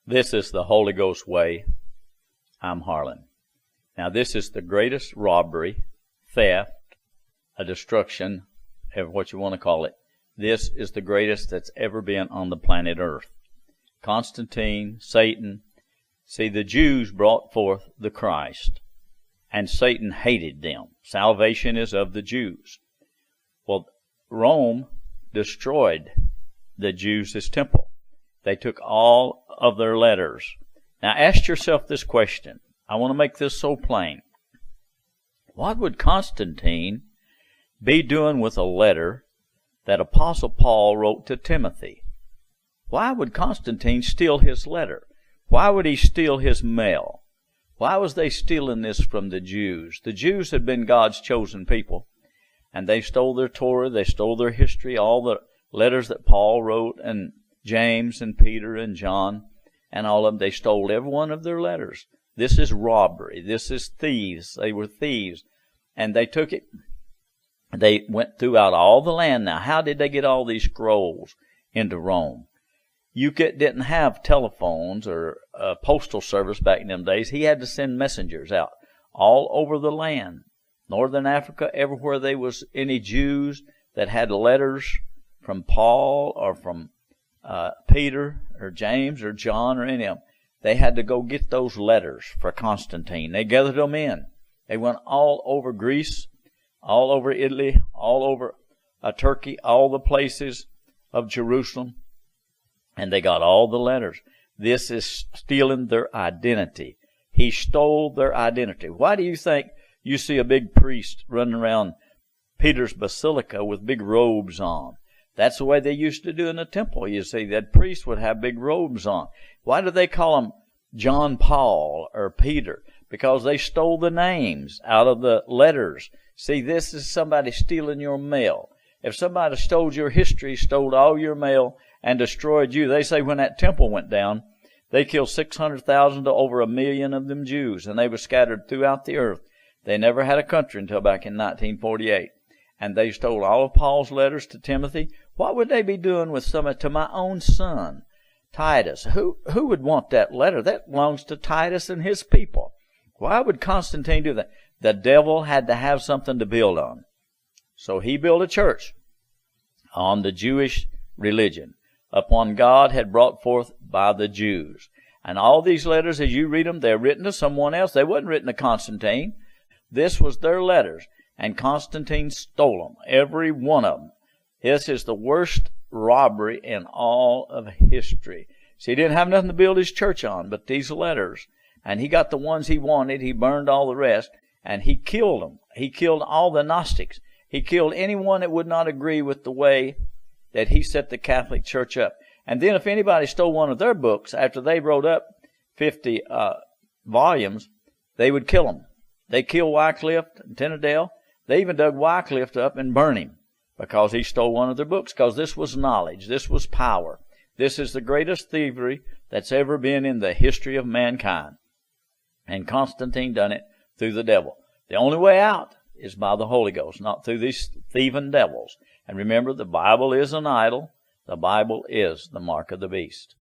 This is the Holy Ghost way. I'm Harlan. Now this is the greatest robbery, theft, a destruction, what you want to call it. This is the greatest that's ever been on the planet Earth. Constantine, Satan. See, the Jews brought forth the Christ, and Satan hated them. Salvation is of the Jews. Well, Rome destroyed the Jews' temple. They took all of their letters. Now ask yourself this question. I want to make this so plain. What would Constantine be doing with a letter that Apostle Paul wrote to Timothy? Why would Constantine steal his letter? Why would he steal his mail? Why was they stealing this from the Jews? The Jews had been God's chosen people, and they stole their Torah, they stole their history, all the letters that Paul wrote, and James and Peter and John, and all of them. They stole every one of their letters. This is robbery. This is thieves. They were thieves. And they took it. They went throughout all the land. Now, how did they get all these scrolls into Rome? You didn't have telephones or postal service back in them days. He had to send messengers out all over the land. Northern Africa, everywhere there was any Jews that had letters from Paul or from Peter or James or John or any of them, they had to go get those letters for Constantine. They gathered them in. They went all over Greece, all over Italy, all over Turkey, all the places of Jerusalem, and they got all the letters. This is stealing their identity. He stole their identity. Why do you think you see a big priest running around Peter's Basilica with big robes on? That's the way they used to do in the temple. You see, that priest would have big robes on. Why do they call him John Paul or Peter? Because they stole the names out of the letters. See, this is somebody stealing your mail. If somebody stole your history, stole all your mail, and destroyed you, they say when that temple went down, they killed 600,000 to over 1 million of them Jews, and they were scattered throughout the earth. They never had a country until back in 1948. And they stole all of Paul's letters to Timothy. What would they be doing with to my own son, Titus? Who would want that letter? That belongs to Titus and his people. Why would Constantine do that? The devil had to have something to build on. So he built a church on the Jewish religion, upon God had brought forth by the Jews. And all these letters, as you read them, they're written to someone else. They wasn't written to Constantine. This was their letters. And Constantine stole them, every one of them. This is the worst robbery in all of history. See, he didn't have nothing to build his church on but these letters. And he got the ones he wanted. He burned all the rest. And he killed them. He killed all the Gnostics. He killed anyone that would not agree with the way that he set the Catholic Church up. And then if anybody stole one of their books after they wrote up 50 volumes, they would kill them. They killed Wycliffe and Tyndale. They even dug Wycliffe up and burned him because he stole one of their books, because this was knowledge. This was power. This is the greatest thievery that's ever been in the history of mankind. And Constantine done it through the devil. The only way out is by the Holy Ghost, not through these thieving devils. And remember, the Bible is an idol. The Bible is the mark of the beast.